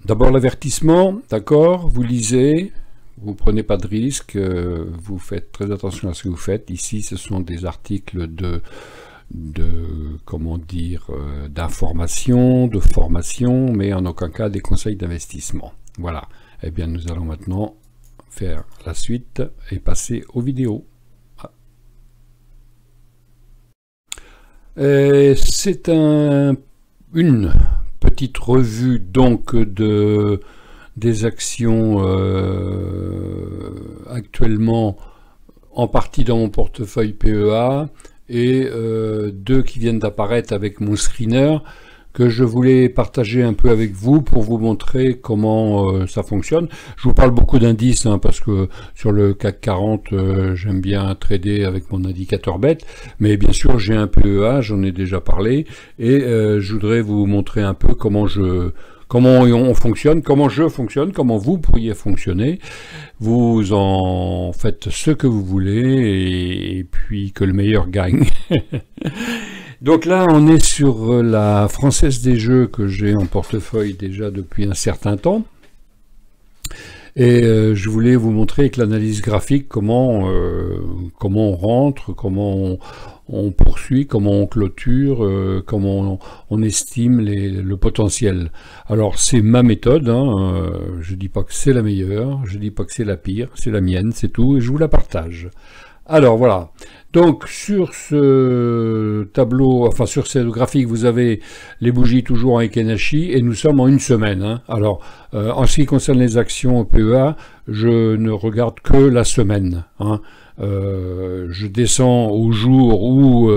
D'abord l'avertissement, d'accord, vous lisez, vous prenez pas de risque, vous faites très attention à ce que vous faites. Ici, ce sont des articles comment dire, d'information, de formation, mais en aucun cas des conseils d'investissement. Voilà. Eh bien, nous allons maintenant faire la suite et passer aux vidéos. C'est une petite revue donc des actions actuellement en partie dans mon portefeuille PEA et deux qui viennent d'apparaître avec mon screener que je voulais partager un peu avec vous pour vous montrer comment ça fonctionne. Je vous parle beaucoup d'indices parce que sur le CAC 40 j'aime bien trader avec mon indicateur bête, mais bien sûr j'ai un PEA, j'en ai déjà parlé, et je voudrais vous montrer un peu comment on fonctionne, comment je fonctionne, comment vous pourriez fonctionner. Vous en faites ce que vous voulez et puis que le meilleur gagne. Donc là, on est sur la Française des Jeux que j'ai en portefeuille déjà depuis un certain temps. Et je voulais vous montrer avec l'analyse graphique comment on rentre, comment on poursuit, comment on clôture, comment on estime le potentiel. Alors c'est ma méthode, je dis pas que c'est la meilleure, je dis pas que c'est la pire, c'est la mienne, c'est tout, et je vous la partage. Alors voilà, donc sur ce tableau, enfin sur ce graphique, vous avez les bougies toujours en Ekenashi et nous sommes en une semaine. Alors en ce qui concerne les actions PEA, je ne regarde que la semaine. Je descends au jour ou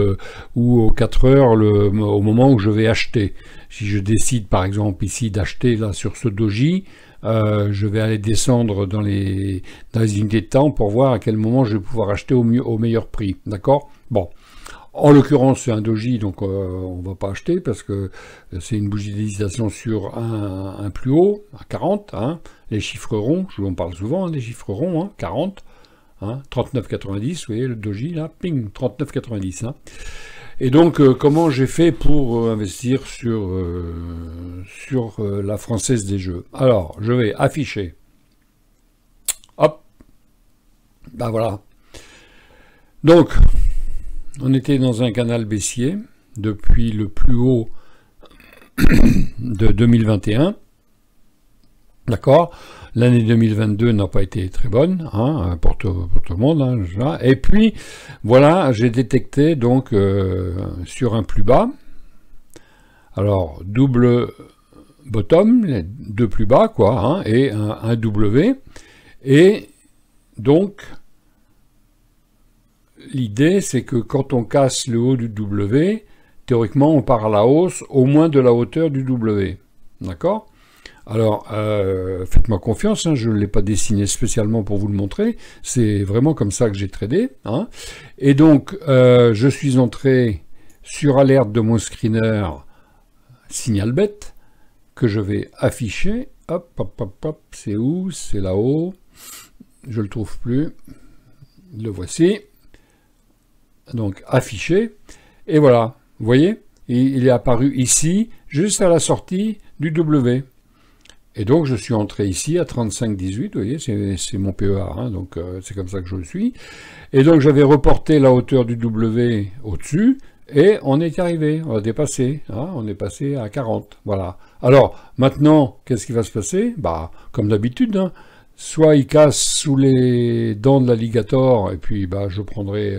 aux 4 heures au moment où je vais acheter. Si je décide par exemple ici d'acheter là sur ce doji, je vais aller descendre dans les unités de temps pour voir à quel moment je vais pouvoir acheter au meilleur prix, d'accord? Bon, en l'occurrence c'est un doji, donc on va pas acheter parce que c'est une bougie d'hésitation sur un plus haut, à 40, les chiffres ronds, je vous en parle souvent, les chiffres ronds, 40, 39,90, vous voyez le doji là, ping, 39,90, Et donc, comment j'ai fait pour investir sur la Française des Jeux? Alors, je vais afficher. Hop. Ben voilà. Donc, on était dans un canal baissier depuis le plus haut de 2021. D'accord? L'année 2022 n'a pas été très bonne pour tout le monde. Et puis, voilà, j'ai détecté donc sur un plus bas, alors double bottom, les deux plus bas, quoi, et un W. Et donc, l'idée, c'est que quand on casse le haut du W, théoriquement, on part à la hausse au moins de la hauteur du W. D'accord ? Alors, faites-moi confiance, je ne l'ai pas dessiné spécialement pour vous le montrer, c'est vraiment comme ça que j'ai tradé. Et donc, je suis entré sur alerte de mon screener signal bête, que je vais afficher. Hop, hop, hop, hop, c'est où? C'est là-haut. Je ne le trouve plus. Le voici. Donc, affiché. Et voilà, vous voyez, il est apparu ici, juste à la sortie du W. Et donc, je suis entré ici à 35,18, vous voyez, c'est mon PEA, donc c'est comme ça que je le suis. Et donc, j'avais reporté la hauteur du W au-dessus, et on est arrivé, on a dépassé, on est passé à 40, voilà. Alors, maintenant, qu'est-ce qui va se passer? Bah, comme d'habitude, soit il casse sous les dents de l'alligator, et puis bah, je prendrai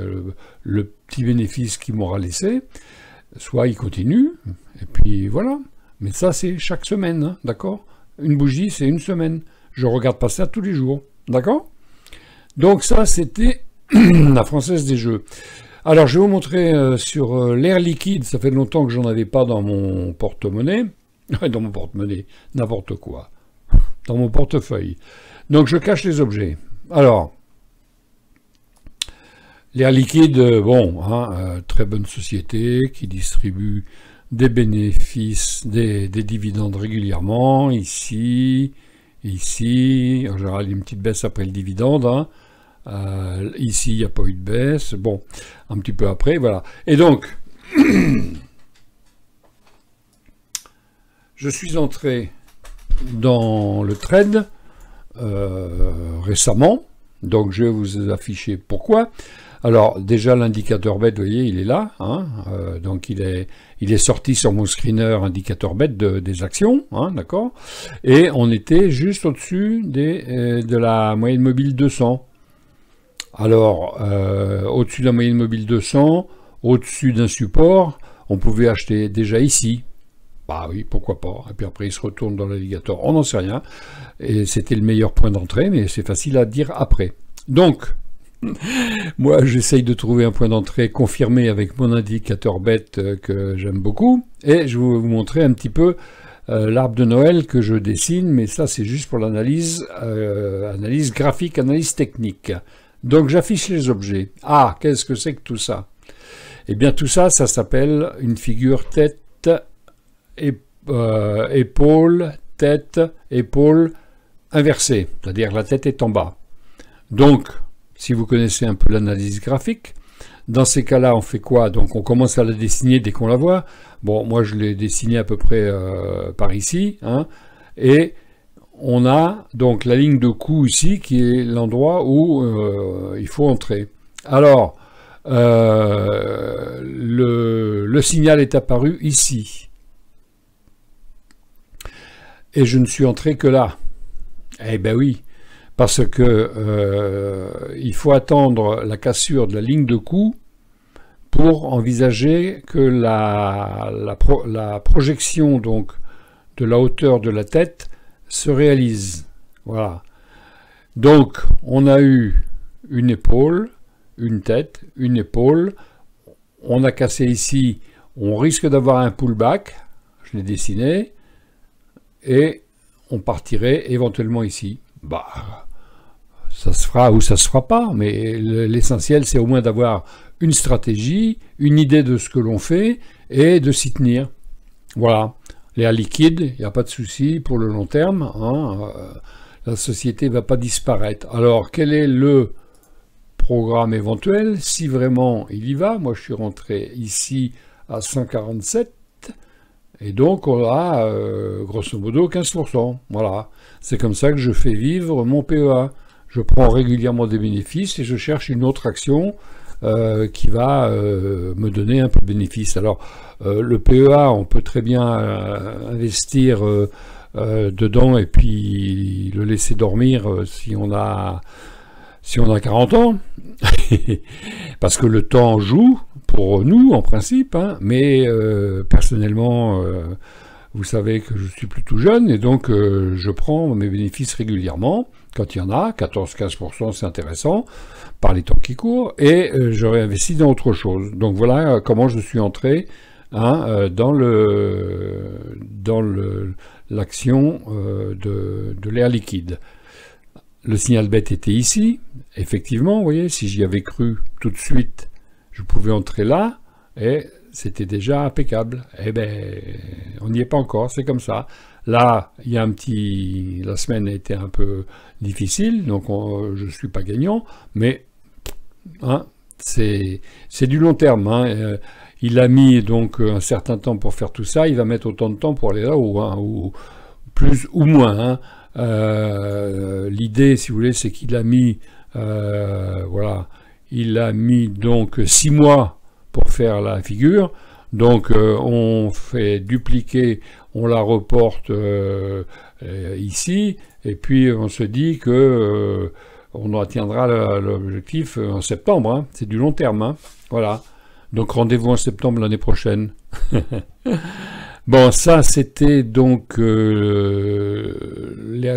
le petit bénéfice qu'il m'aura laissé, soit il continue, et puis voilà. Mais ça, c'est chaque semaine, d'accord? Une bougie, c'est une semaine. Je regarde pas ça tous les jours. D'accord? Donc ça, c'était la Française des Jeux. Alors, je vais vous montrer sur l'air liquide. Ça fait longtemps que j'en avais pas dans mon porte-monnaie. Dans mon porte-monnaie, n'importe quoi. Dans mon portefeuille. Donc, je cache les objets. Alors, l'air liquide, bon, très bonne société qui distribue des bénéfices, des dividendes régulièrement, ici, en général une petite baisse après le dividende, Ici, il n'y a pas eu de baisse. Bon, un petit peu après, voilà. Et donc, je suis entré dans le trade récemment. Donc, je vais vous afficher pourquoi. Alors, déjà, l'indicateur bet, vous voyez, il est là. Hein, donc, il est sorti sur mon screener indicateur bet des actions. Hein, d'accord. Et on était juste au-dessus de la moyenne mobile 200. Alors, au-dessus de la moyenne mobile 200, au-dessus d'un support, on pouvait acheter déjà ici. Bah oui, pourquoi pas. Et puis après, il se retourne dans l'alligator. On n'en sait rien. Et c'était le meilleur point d'entrée, mais c'est facile à dire après. Donc, moi, j'essaye de trouver un point d'entrée confirmé avec mon indicateur bet que j'aime beaucoup. Et je vais vous montrer un petit peu l'arbre de Noël que je dessine, mais ça, c'est juste pour l'analyse analyse graphique, analyse technique. Donc, j'affiche les objets. Ah, qu'est-ce que c'est que tout ça? Eh bien, tout ça, ça s'appelle une figure tête, épaule, tête, épaule inversée. C'est-à-dire la tête est en bas. Donc, si vous connaissez un peu l'analyse graphique, dans ces cas-là, on fait quoi? Donc, on commence à la dessiner dès qu'on la voit. Bon, moi, je l'ai dessinée à peu près par ici. Hein, et on a donc la ligne de coup ici, qui est l'endroit où il faut entrer. Alors, le signal est apparu ici. Et je ne suis entré que là. Eh ben oui, parce que il faut attendre la cassure de la ligne de coup pour envisager que la projection donc de la hauteur de la tête se réalise. Voilà. Donc, on a eu une épaule, une tête, une épaule. On a cassé ici. On risque d'avoir un pullback. Je l'ai dessiné. Et on partirait éventuellement ici. Bah, ça se fera ou ça se fera pas. Mais l'essentiel, c'est au moins d'avoir une stratégie, une idée de ce que l'on fait et de s'y tenir. Voilà. L'air liquide, il n'y a pas de souci pour le long terme. Hein, la société ne va pas disparaître. Alors, quel est le programme éventuel? Si vraiment il y va, moi je suis rentré ici à 147, et donc on a grosso modo 15%. Voilà. C'est comme ça que je fais vivre mon PEA. Je prends régulièrement des bénéfices et je cherche une autre action qui va me donner un peu de bénéfice. Alors, le PEA, on peut très bien investir dedans et puis le laisser dormir si on a 40 ans. Parce que le temps joue pour nous, en principe, hein, mais personnellement, vous savez que je suis plutôt jeune et donc je prends mes bénéfices régulièrement. Quand il y en a, 14-15%, c'est intéressant, par les temps qui courent, et je réinvestis dans autre chose. Donc voilà comment je suis entré hein, dans l'action de l'air liquide. Le signal bête était ici, effectivement, vous voyez, si j'y avais cru tout de suite, je pouvais entrer là, et c'était déjà impeccable. Eh ben, on n'y est pas encore, c'est comme ça. Là, il y a la semaine a été un peu difficile, donc je ne suis pas gagnant, mais hein, c'est du long terme. Hein. Il a mis donc un certain temps pour faire tout ça, il va mettre autant de temps pour aller là-haut, hein, ou plus ou moins. Hein. L'idée, si vous voulez, c'est qu'il a mis, voilà, il a mis donc 6 mois pour faire la figure. Donc on fait dupliquer, on la reporte ici, et puis on se dit que on atteindra l'objectif en septembre. Hein. C'est du long terme. Hein. Voilà. Donc rendez-vous en septembre l'année prochaine. Bon, ça c'était donc l'air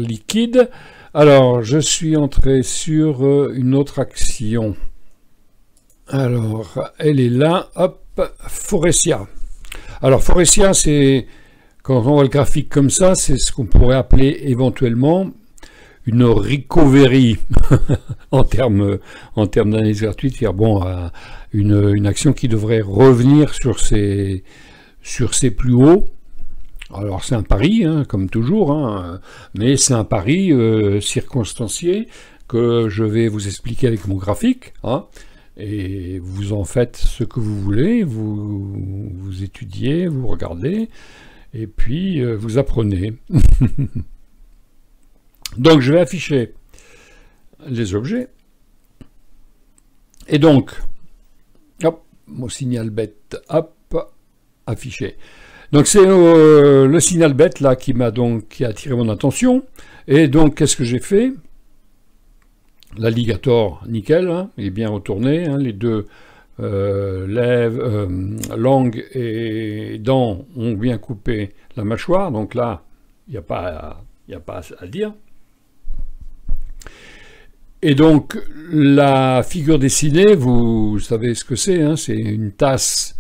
liquide. Alors, je suis entré sur une autre action. Alors, elle est là, hop, Forestia. Alors, Forestia, c'est, quand on voit le graphique comme ça, c'est ce qu'on pourrait appeler éventuellement une recovery en termes d'analyse gratuite, c'est-à-dire bon, une action qui devrait revenir sur ses plus hauts. Alors c'est un pari, hein, comme toujours, hein, mais c'est un pari circonstancié. que je vais vous expliquer avec mon graphique, hein, et vous en faites ce que vous voulez, vous étudiez, vous regardez, et puis vous apprenez. Donc je vais afficher les objets, et donc, hop, mon signal bête, hop, affiché. Donc c'est le signal bête là qui a attiré mon attention, et donc qu'est-ce que j'ai fait? L'alligator, nickel, hein, il est bien retourné, hein, les deux langue et dents ont bien coupé la mâchoire, donc là, il n'y a pas à dire. Et donc, la figure dessinée, vous savez ce que c'est, hein, c'est une tasse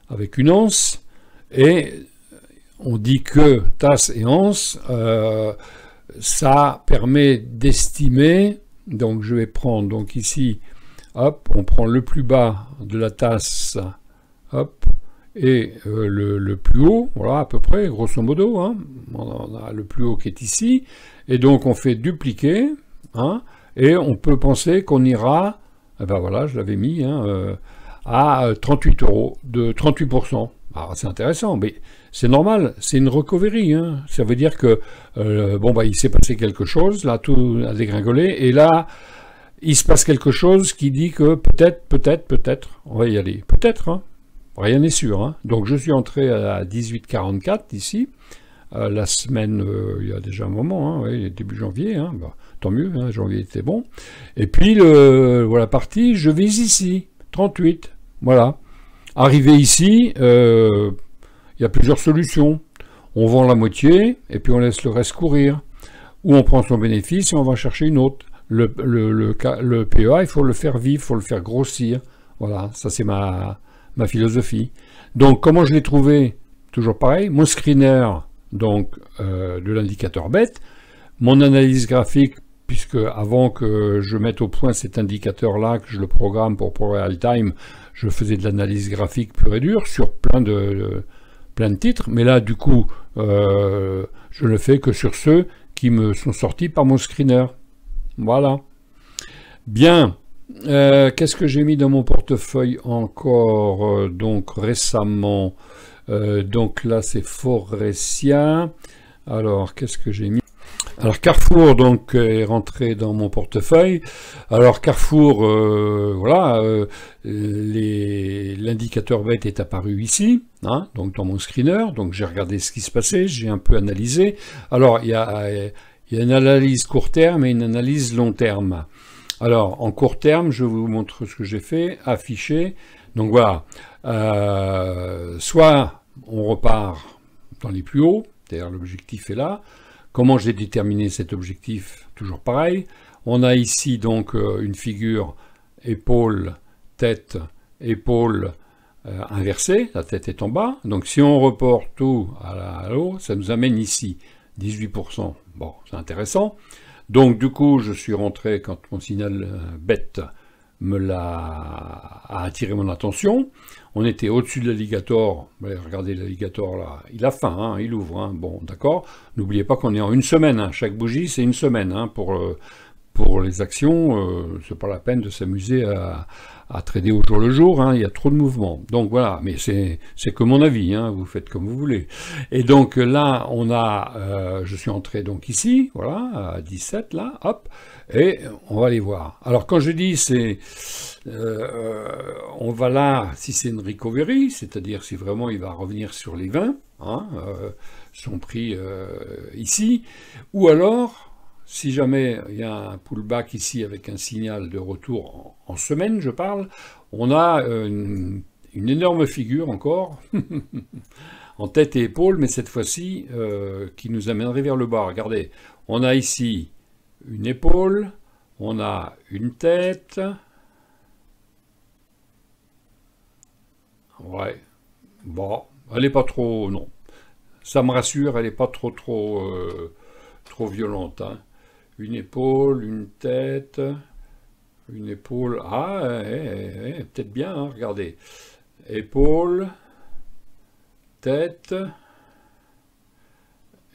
avec une anse, et on dit que tasse et anse, ça permet d'estimer. Donc je vais prendre donc ici, hop, on prend le plus bas de la tasse, hop, et le plus haut, voilà à peu près, grosso modo, hein, on a le plus haut qui est ici, et donc on fait dupliquer, hein, et on peut penser qu'on ira, eh ben voilà, je l'avais mis, hein, à 38 €, de 38%. Alors c'est intéressant, mais c'est normal, c'est une recovery, hein. Ça veut dire que, bon, bah, il s'est passé quelque chose, là, tout a dégringolé, et là, il se passe quelque chose qui dit que peut-être, on va y aller. Peut-être, hein. Rien n'est sûr, hein. Donc je suis entré à 18,44 ici, la semaine, il y a déjà un moment, hein, ouais, début janvier, hein, bah, tant mieux, hein, janvier était bon. Et puis, voilà parti, je vise ici, 38, voilà. Arrivé ici, il y a plusieurs solutions. On vend la moitié et puis on laisse le reste courir. Ou on prend son bénéfice et on va chercher une autre. Le PEA, il faut le faire vivre, il faut le faire grossir. Voilà, ça c'est ma philosophie. Donc comment je l'ai trouvé? Toujours pareil, mon screener donc, de l'indicateur bête, mon analyse graphique, puisque avant que je mette au point cet indicateur-là, que je le programme pour Real Time, je faisais de l'analyse graphique pure et dure sur plein de titres, mais là, du coup, je ne fais que sur ceux qui me sont sortis par mon screener. Voilà. Bien. Qu'est-ce que j'ai mis dans mon portefeuille encore donc récemment? Donc là, c'est Forestia. Alors, qu'est-ce que j'ai mis? Alors Carrefour donc est rentré dans mon portefeuille. Alors Carrefour, voilà, l'indicateur bête est apparu ici, hein, donc dans mon screener. Donc j'ai regardé ce qui se passait, j'ai un peu analysé. Alors il y a une analyse court terme et une analyse long terme. Alors en court terme, je vous montre ce que j'ai fait, affiché. Donc voilà, soit on repart dans les plus hauts, c'est-à-dire l'objectif est là. Comment j'ai déterminé cet objectif? Toujours pareil. On a ici donc une figure épaule, tête, épaule inversée. La tête est en bas. Donc si on reporte tout à l'eau, ça nous amène ici. 18%. Bon, c'est intéressant. Donc du coup, je suis rentré quand mon signal bête a attiré mon attention. On était au-dessus de l'alligator. Regardez l'alligator là, il a faim, hein, il ouvre. Hein. Bon, d'accord. N'oubliez pas qu'on est en une semaine. Hein. Chaque bougie, c'est une semaine. Hein, pour les actions, c'est pas la peine de s'amuser à trader au jour le jour. Hein, il y a trop de mouvements. Donc voilà, mais c'est que mon avis. Hein, vous faites comme vous voulez. Et donc là, on a, je suis entré donc ici, voilà, à 17 là, hop. Et on va aller voir. Alors quand je dis c'est, on va là, si c'est une recovery, c'est-à-dire si vraiment il va revenir sur les 20, hein, son prix ici, ou alors, si jamais il y a un pullback ici avec un signal de retour en semaine, je parle, on a une énorme figure encore, en tête et épaule, mais cette fois-ci, qui nous amènerait vers le bas. Regardez, on a ici une épaule, on a une tête, ouais, bon, elle n'est pas trop, non, ça me rassure, elle n'est pas trop violente, hein. Une épaule, une tête, une épaule, ah, peut-être bien, hein, regardez, épaule, tête,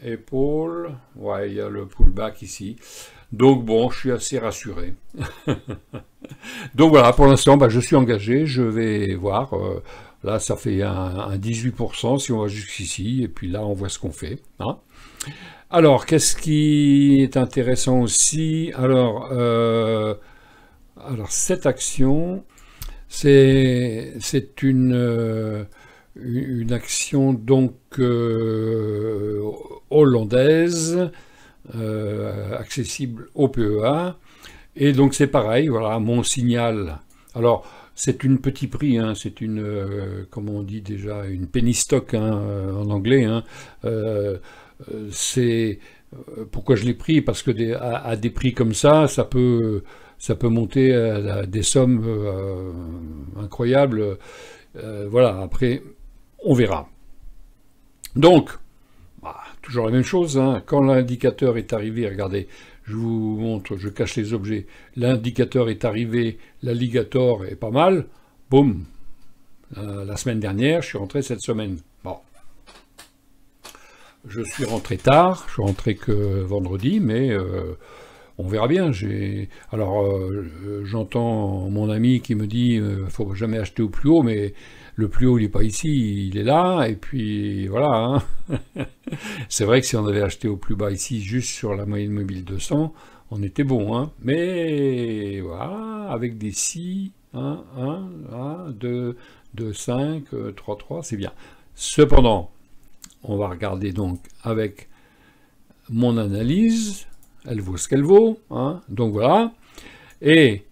épaule, ouais, il y a le pullback ici. Donc bon, je suis assez rassuré. Donc voilà, pour l'instant, bah, je suis engagé, je vais voir. Là, ça fait un 18% si on va jusqu'ici, et puis là, on voit ce qu'on fait. Hein. Alors, qu'est-ce qui est intéressant aussi? Alors cette action, c'est une action donc hollandaise, accessible au PEA. Et donc c'est pareil, voilà, mon signal. Alors, c'est une petit prix, hein, c'est une, comment on dit déjà, une penny stock hein, en anglais. Hein. C'est pourquoi je l'ai pris, parce que à des prix comme ça peut monter à des sommes incroyables. Voilà, après, on verra. Donc, bah, toujours la même chose, hein, quand l'indicateur est arrivé, regardez, je vous montre, je cache les objets, l'indicateur est arrivé, l'alligator est pas mal, boum, la semaine dernière, je suis rentré cette semaine. Bon. Je suis rentré tard, je suis rentré que vendredi, mais on verra bien. Alors, j'entends mon ami qui me dit faut jamais acheter au plus haut, mais le plus haut, il n'est pas ici, il est là, et puis voilà. Hein. C'est vrai que si on avait acheté au plus bas ici, juste sur la moyenne mobile 200, on était bon. Hein. Mais voilà, avec des 6, 1, 2, 2, 5, 3, 3, c'est bien. Cependant, on va regarder donc avec mon analyse, elle vaut ce qu'elle vaut, hein, donc voilà. Et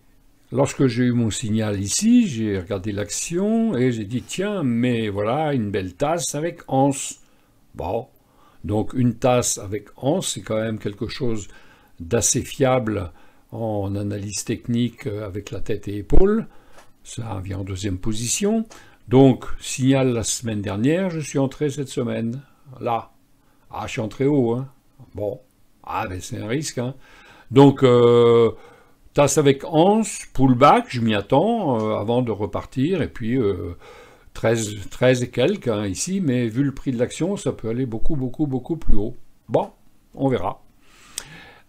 lorsque j'ai eu mon signal ici, j'ai regardé l'action et j'ai dit tiens, mais voilà, une belle tasse avec anse. Bon, donc une tasse avec anse, c'est quand même quelque chose d'assez fiable en analyse technique avec la tête et épaules. Ça vient en deuxième position. Donc, signal la semaine dernière, je suis entré cette semaine. Là. Ah, je suis entré haut. Hein. Bon. Ah, ben c'est un risque. Hein. Donc, tasse avec anse, pullback, je m'y attends avant de repartir. Et puis, 13 et quelques hein, ici. Mais vu le prix de l'action, ça peut aller beaucoup, beaucoup, beaucoup plus haut. Bon, on verra.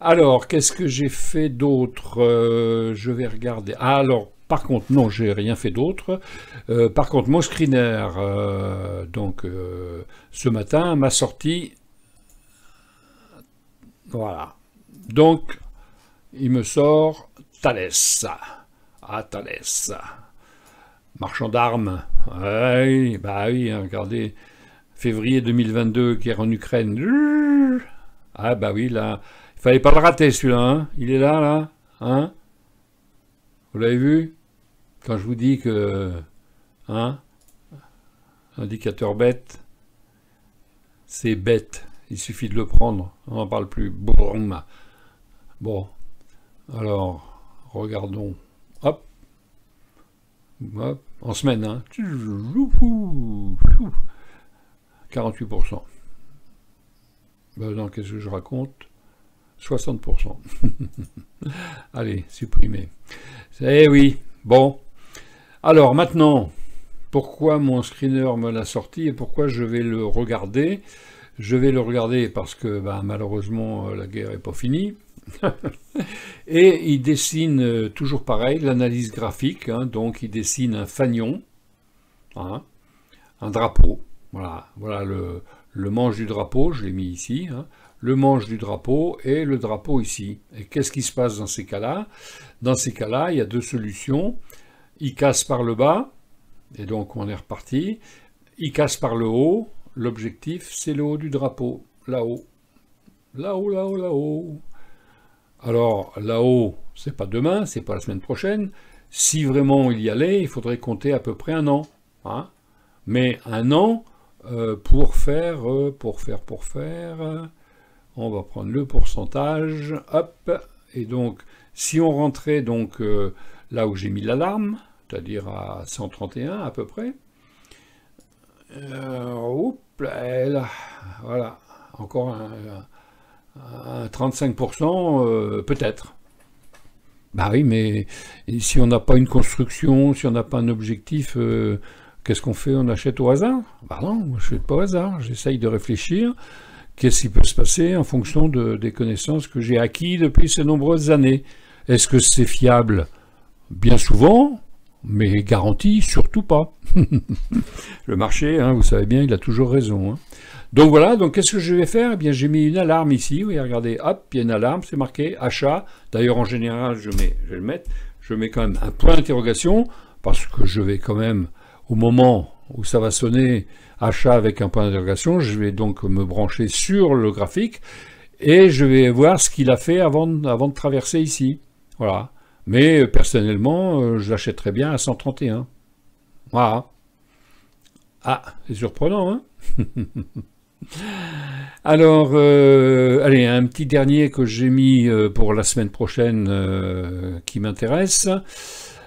Alors, qu'est-ce que j'ai fait d'autre? Je vais regarder. Ah, alors, par contre, non, j'ai rien fait d'autre. Par contre, mon screener, ce matin, m'a sorti. Voilà. Donc, il me sort Thales. Ah, Thales. Marchand d'armes. Ouais, bah oui, hein, regardez. Février 2022, guerre en Ukraine. Ah, bah oui, là. Il fallait pas le rater, celui-là. Hein. Il est là. Hein. Vous l'avez vu? Quand je vous dis que, hein, indicateur bête, c'est bête. Il suffit de le prendre. On n'en parle plus. Boum. Bon. Alors, regardons. Hop. Hop. En semaine, hein. 48%. Ben non, qu'est-ce que je raconte? 60%. Allez, supprimer. Eh oui, bon. Alors maintenant, pourquoi mon screener me l'a sorti et pourquoi je vais le regarder? Je vais le regarder parce que ben, malheureusement la guerre n'est pas finie. Et il dessine toujours pareil, l'analyse graphique. Hein, donc il dessine un fanion, hein, un drapeau. Voilà le manche du drapeau, je l'ai mis ici. Hein, le manche du drapeau et le drapeau ici. Et qu'est-ce qui se passe dans ces cas-là? Dans ces cas-là, il y a deux solutions. Il casse par le bas, et donc on est reparti. Il casse par le haut. L'objectif, c'est le haut du drapeau. Là-haut. Là-haut, là-haut, là-haut. Alors, là-haut, c'est pas demain, c'est pas la semaine prochaine. Si vraiment il y allait, il faudrait compter à peu près un an. Hein. Mais un an pour faire, on va prendre le pourcentage, hop, et donc, si on rentrait donc là où j'ai mis l'alarme, c'est-à-dire à 131 à peu près, là, voilà, encore un 35%, peut-être. Bah oui, mais si on n'a pas une construction, si on n'a pas un objectif, qu'est-ce qu'on fait? On achète au hasard? Bah non, je ne fais pas au hasard, j'essaye de réfléchir. qu'est-ce qui peut se passer en fonction des connaissances que j'ai acquises depuis ces nombreuses années. Est-ce que c'est fiable? Bien souvent, mais garanti, surtout pas. Le marché, hein, vous savez bien, il a toujours raison. Hein. Donc voilà, donc qu'est-ce que je vais faire? Eh bien, j'ai mis une alarme ici, oui, regardez, hop, il y a une alarme, c'est marqué achat. D'ailleurs, en général, je vais le mettre, je mets quand même un point d'interrogation, parce que je vais quand même, au moment où ça va sonner achat avec un point d'interrogation, je vais donc me brancher sur le graphique, et je vais voir ce qu'il a fait avant de traverser ici. Voilà. Mais personnellement, je l'achèterais bien à 131. Voilà. Ah, c'est surprenant, hein? Alors, allez, un petit dernier que j'ai mis pour la semaine prochaine qui m'intéresse.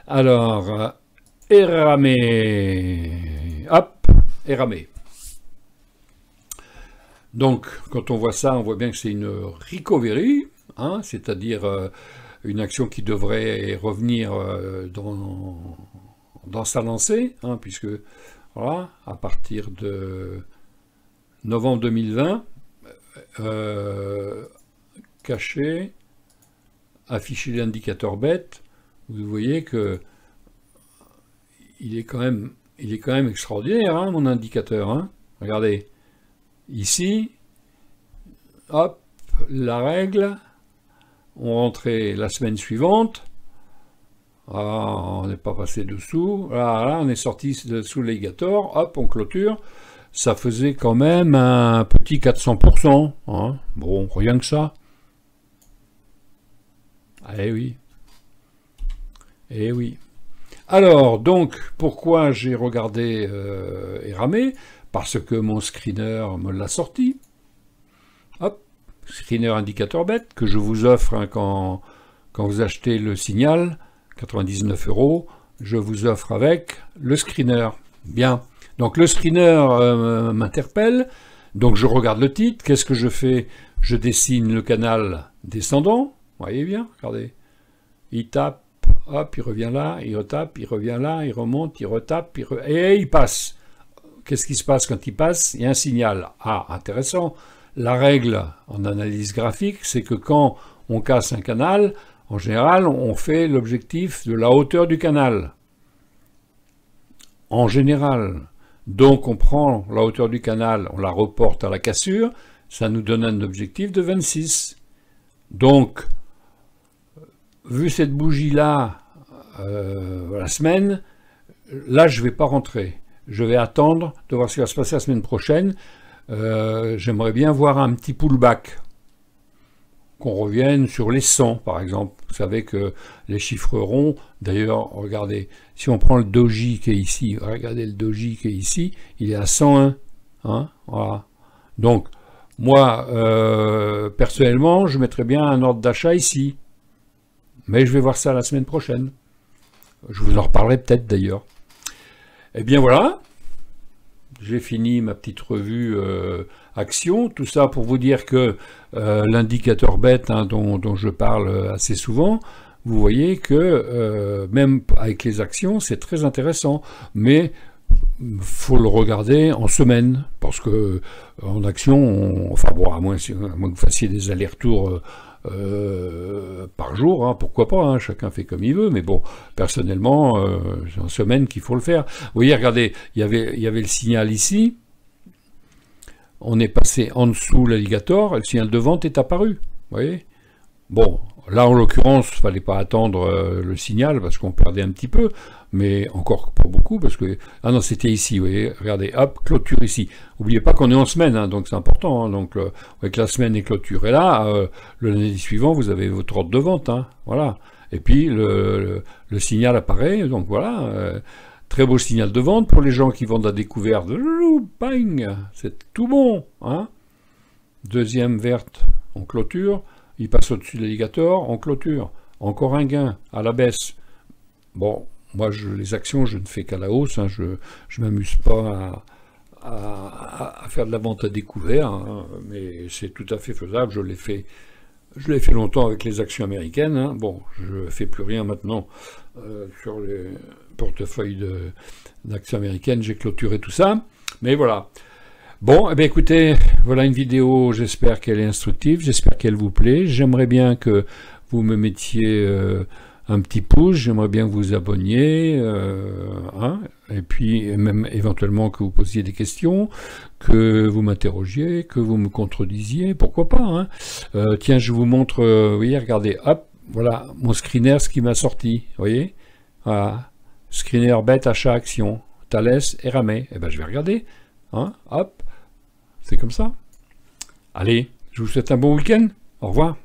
Alors, Eramé. Hop, Eramé. Donc, quand on voit ça, on voit bien que c'est une recovery, hein, c'est-à-dire une action qui devrait revenir dans sa lancée, hein, puisque, voilà, à partir de novembre 2020, caché, afficher l'indicateur bête, vous voyez que il est quand même extraordinaire, hein, mon indicateur. Hein. Regardez, ici, hop, la règle, on rentrait la semaine suivante, ah, on n'est pas passé dessous, là, on est sorti sous l'alligator, hop, on clôture, ça faisait quand même un petit 400%, hein. Bon, rien que ça. Eh oui. Eh oui. Alors, donc, pourquoi j'ai regardé Eramé? Parce que mon screener me l'a sorti. Hop, screener indicateur bête, que je vous offre hein, quand vous achetez le signal, 99 €, je vous offre avec le screener. Bien. Donc le screener m'interpelle, donc je regarde le titre, qu'est-ce que je fais? Je dessine le canal descendant, vous voyez bien, regardez. Il tape, hop, il revient là, il retape, il revient là, il remonte, il retape, et il passe. Qu'est-ce qui se passe quand il passe? Il y a un signal. Ah, intéressant. La règle en analyse graphique, c'est que quand on casse un canal, en général, on fait l'objectif de la hauteur du canal. En général. Donc on prend la hauteur du canal, on la reporte à la cassure, ça nous donne un objectif de 26. Donc, vu cette bougie-là, la semaine, là je ne vais pas rentrer. Je vais attendre de voir ce qui va se passer la semaine prochaine. J'aimerais bien voir un petit pullback. Qu'on revienne sur les 100 par exemple. Vous savez que les chiffres ronds, d'ailleurs, regardez, si on prend le doji qui est ici, regardez le doji qui est ici, il est à 101. Hein, voilà. Donc, moi, personnellement, je mettrais bien un ordre d'achat ici. Mais je vais voir ça la semaine prochaine. Je vous en reparlerai peut-être d'ailleurs. Eh bien voilà, j'ai fini ma petite revue action, tout ça pour vous dire que l'indicateur bête hein, dont je parle assez souvent, vous voyez que même avec les actions, c'est très intéressant, mais faut le regarder en semaine, parce que en action, enfin bon, à moins que vous fassiez des allers-retours par jour, hein, pourquoi pas, hein, chacun fait comme il veut, mais bon, personnellement, c'est en semaine qu'il faut le faire. Vous voyez, regardez, il y avait le signal ici, on est passé en dessous l'alligator, et le signal de vente est apparu, vous voyez. Bon, là en l'occurrence, il ne fallait pas attendre le signal, parce qu'on perdait un petit peu, mais encore pas beaucoup, parce que... Ah non, c'était ici, vous voyez, regardez, hop, clôture ici. N'oubliez pas qu'on est en semaine, hein, donc c'est important, hein, donc avec la semaine est clôturée là, le lundi suivant, vous avez votre ordre de vente, hein, voilà. Et puis, le signal apparaît, donc voilà, très beau signal de vente pour les gens qui vendent à découvert, bang, c'est tout bon, hein. Deuxième verte, on clôture, il passe au-dessus de l'alligator, on clôture, encore un gain, à la baisse. Bon, moi, les actions, je ne fais qu'à la hausse, hein, je ne m'amuse pas à faire de la vente à découvert, hein, mais c'est tout à fait faisable, je l'ai fait longtemps avec les actions américaines, hein. Bon, je ne fais plus rien maintenant sur les portefeuilles d'actions américaines, j'ai clôturé tout ça, mais voilà. Bon, eh bien, écoutez, voilà une vidéo, j'espère qu'elle est instructive, j'espère qu'elle vous plaît. J'aimerais bien que vous me mettiez un petit pouce, j'aimerais bien que vous vous abonniez, hein, et puis même éventuellement que vous posiez des questions, que vous m'interrogiez, que vous me contredisiez, pourquoi pas. Hein. Tiens, je vous montre, vous voyez, regardez, hop, voilà mon screener, ce qui m'a sorti, vous voyez, voilà, screener bête, achat, action, Thales, Eramet, eh ben je vais regarder, hein, hop, c'est comme ça. Allez, je vous souhaite un bon week-end, au revoir.